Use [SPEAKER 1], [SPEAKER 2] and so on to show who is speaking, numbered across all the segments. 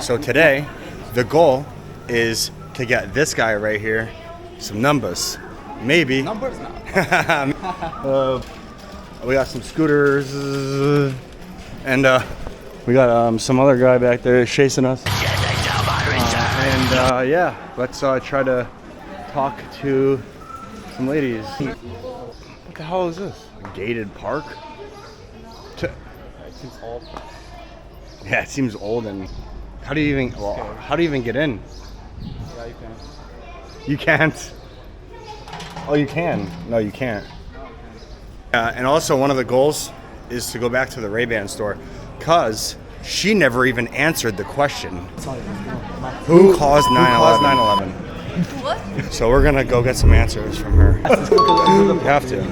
[SPEAKER 1] So today, the goal is to get this guy right here some numbers. Maybe.
[SPEAKER 2] Numbers now.
[SPEAKER 1] We got some scooters, and we got some other guy back there chasing us. Yeah, let's try to talk to some ladies. What the hell is this? A gated park?
[SPEAKER 2] It seems old.
[SPEAKER 1] Yeah, it seems old. And how do you even get in?
[SPEAKER 2] Yeah, you can.
[SPEAKER 1] You can't. Oh, you can. No, you can't. And also one of the goals is to go back to the Ray-Ban store, because she never even answered the question. Who caused 9/11?
[SPEAKER 3] What?
[SPEAKER 1] So we're gonna go get some answers from her. We have to.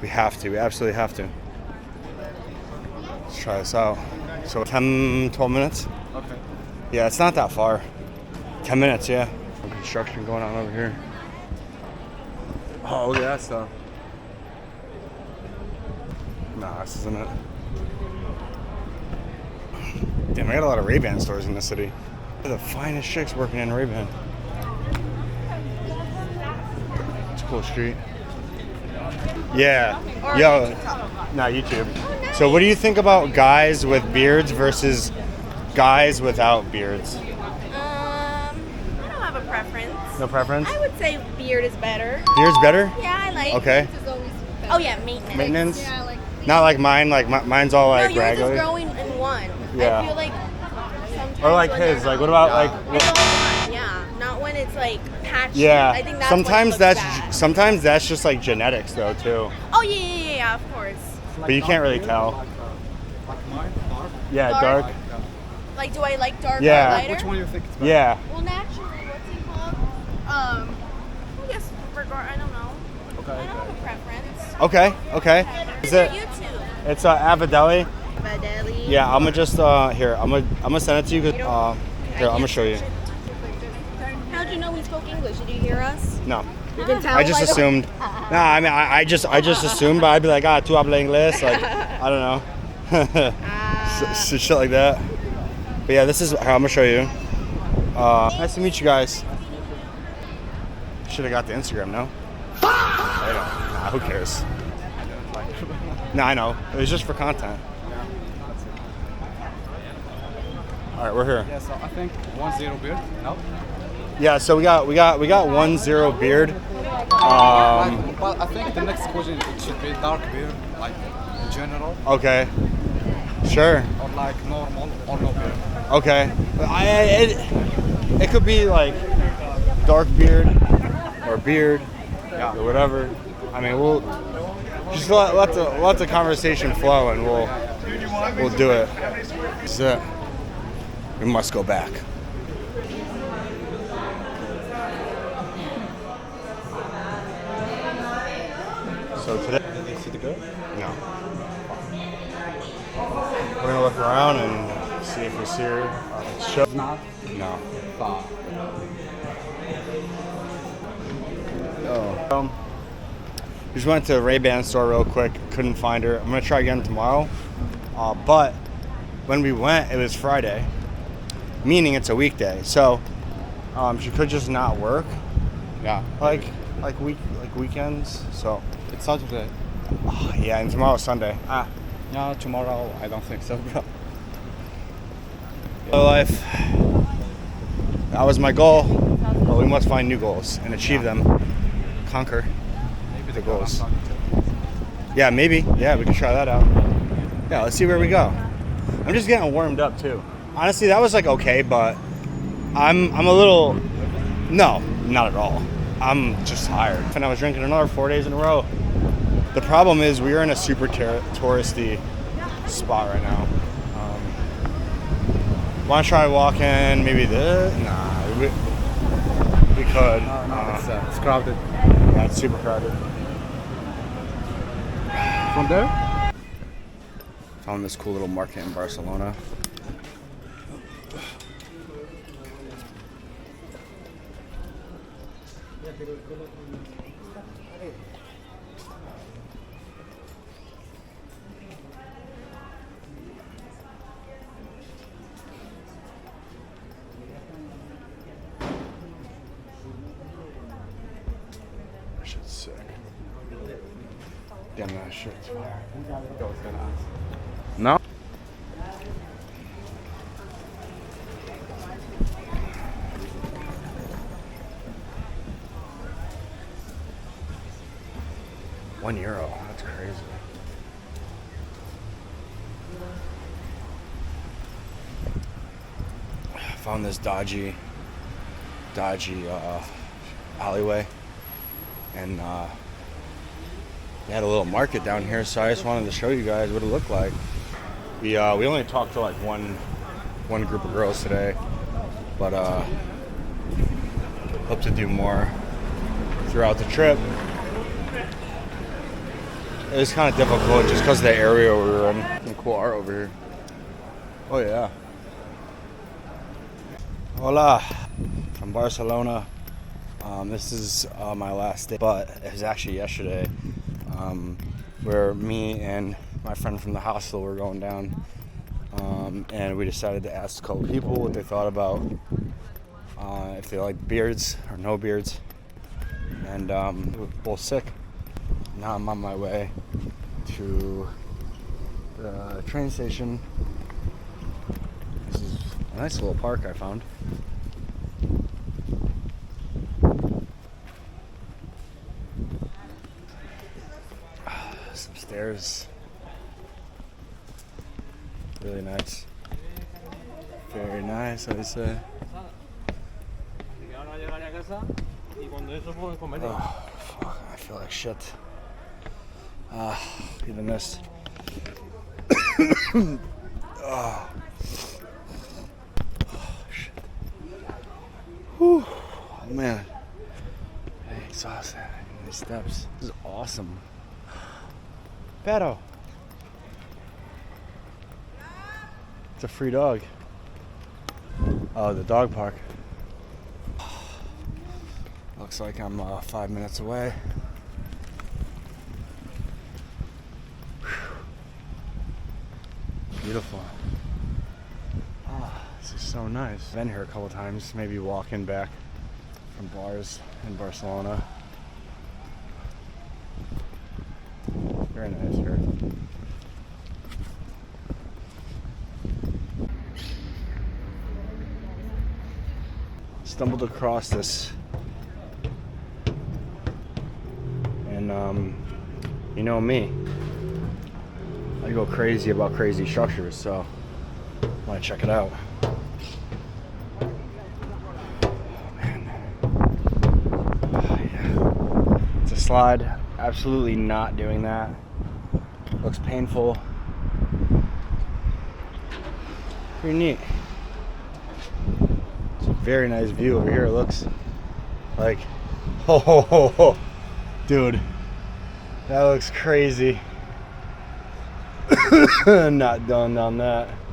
[SPEAKER 1] We have to. We absolutely have to. Let's try this out. So 10, 12 minutes?
[SPEAKER 2] Okay.
[SPEAKER 1] Yeah, it's not that far. 10 minutes, yeah. Construction going on over here. Oh, look at that stuff. Nah, this isn't it. Damn, I got a lot of Ray-Ban stores in the city. They're the finest chicks working in Ray-Ban. It's a cool street. Yeah. Yo. Not YouTube. So what do you think about guys with beards versus guys without beards?
[SPEAKER 3] I don't have a preference.
[SPEAKER 1] No preference?
[SPEAKER 3] I would say beard is better.
[SPEAKER 1] Beard's better?
[SPEAKER 3] Yeah, I like.
[SPEAKER 1] Okay.
[SPEAKER 3] Oh yeah, maintenance.
[SPEAKER 1] Maintenance?
[SPEAKER 3] Yeah, I like.
[SPEAKER 1] Not like mine. Like mine's all like
[SPEAKER 3] no, yours
[SPEAKER 1] regular.
[SPEAKER 3] is growing in one.
[SPEAKER 1] Yeah.
[SPEAKER 3] I feel like sometimes.
[SPEAKER 1] Or like
[SPEAKER 3] when
[SPEAKER 1] his.
[SPEAKER 3] they're
[SPEAKER 1] Like what about like?
[SPEAKER 3] Yeah, not when it's like patchy.
[SPEAKER 1] Yeah.
[SPEAKER 3] I think that's
[SPEAKER 1] Sometimes
[SPEAKER 3] when it looks
[SPEAKER 1] that's
[SPEAKER 3] bad.
[SPEAKER 1] sometimes that's just like genetics though too.
[SPEAKER 3] Oh yeah, of course.
[SPEAKER 1] But you can't really tell.
[SPEAKER 2] Like mine, dark.
[SPEAKER 1] Yeah,
[SPEAKER 3] Dark?
[SPEAKER 1] dark.
[SPEAKER 3] Like, do I like dark
[SPEAKER 1] Yeah.
[SPEAKER 3] or lighter?
[SPEAKER 2] Which one do you think is better?
[SPEAKER 1] Yeah.
[SPEAKER 3] Well, naturally, what's it called? I guess I don't know.
[SPEAKER 2] Okay.
[SPEAKER 3] I don't have a preference.
[SPEAKER 1] Okay. Okay. Is
[SPEAKER 3] Is it
[SPEAKER 1] it?
[SPEAKER 3] YouTube?
[SPEAKER 1] It's Avidelli.
[SPEAKER 3] Badeli.
[SPEAKER 1] Yeah. I'm gonna just here. I'm gonna send it to you. Here. I'm gonna show you.
[SPEAKER 3] How'd you know we spoke English? Did you hear us?
[SPEAKER 1] No.
[SPEAKER 3] You can tell.
[SPEAKER 1] I just
[SPEAKER 3] by the-
[SPEAKER 1] assumed. Nah. I mean, I just assumed, but I'd be like, tu habla inglés. Like, I don't know. Shit like that. But yeah, this is how I'm gonna show you. Nice to meet you guys. Should have got the Instagram, no? Nah, who cares? Nah, I know. It was just for content. All right, we're here.
[SPEAKER 2] Yeah, so I think 1-0 beard. No.
[SPEAKER 1] Yeah, so we got 1-0 beard.
[SPEAKER 2] But I think the next question it should be dark beard, like in general,
[SPEAKER 1] Okay. Sure.
[SPEAKER 2] or like normal or no beard.
[SPEAKER 1] Okay. It could be like dark beard or beard or whatever. I mean, we'll just let the conversation flow, and we'll do it. That's it. We must go back. So today,
[SPEAKER 2] Did you see the girl?
[SPEAKER 1] no. We're gonna look around and see if we see her. Show.
[SPEAKER 2] Not.
[SPEAKER 1] No.
[SPEAKER 2] Far.
[SPEAKER 1] Oh. We just went to a Ray-Ban store real quick. Couldn't find her. I'm gonna try again tomorrow. But when we went, it was Friday, meaning it's a weekday. So she could just not work.
[SPEAKER 2] Yeah.
[SPEAKER 1] Like weekends. So
[SPEAKER 2] It's Saturday.
[SPEAKER 1] yeah, and tomorrow's Sunday.
[SPEAKER 2] Yeah, tomorrow I don't think so, bro.
[SPEAKER 1] Hello, life. That was my goal. But we must find new goals and achieve them. Conquer
[SPEAKER 2] Maybe
[SPEAKER 1] the
[SPEAKER 2] girl I'm
[SPEAKER 1] goals.
[SPEAKER 2] talking to.
[SPEAKER 1] Yeah, maybe. Yeah, we can try that out. Yeah, let's see where we go. I'm just getting warmed up too. Honestly, that was like okay, but I'm a little. No, not at all. I'm just tired. And I was drinking another 4 days in a row. The problem is we are in a super touristy spot right now. Want to try walking? Maybe this? Nah, we could.
[SPEAKER 2] It's crowded.
[SPEAKER 1] Yeah, it's super crowded.
[SPEAKER 2] From there?
[SPEAKER 1] Found this cool little market in Barcelona. Damn, that shirt's fire. No? €1. That's crazy. Found this dodgy alleyway, and they had a little market down here, so I just wanted to show you guys what it looked like. We only talked to like one group of girls today, but hope to do more throughout the trip. It was kind of difficult just because of the area we were in. Some cool art over here. Oh yeah. Hola, from Barcelona. This is my last day, but it was actually yesterday, where me and my friend from the hostel were going down, and we decided to ask a couple people what they thought about if they like beards or no beards, and we were both sick. Now I'm on my way to the train station. This is a nice little park I found. Some stairs. Really nice. Very nice, I say. Oh, fuck, I feel like shit. Even this. Oh, shit. Whew. Oh, man. I'm exhausted. These steps. This is awesome. Pero. It's a free dog. Oh, the dog park. Looks like I'm 5 minutes away. Beautiful. Oh, this is so nice. Been here a couple times, maybe walking back from bars in Barcelona. Very nice here. Stumbled across this, and you know me, I go crazy about crazy structures, so I want to check it out. Oh, man. Oh, yeah. It's a slide. Absolutely not doing that. Looks painful. Pretty neat. It's a very nice view over here. It looks like, oh, dude, that looks crazy. Not done on that.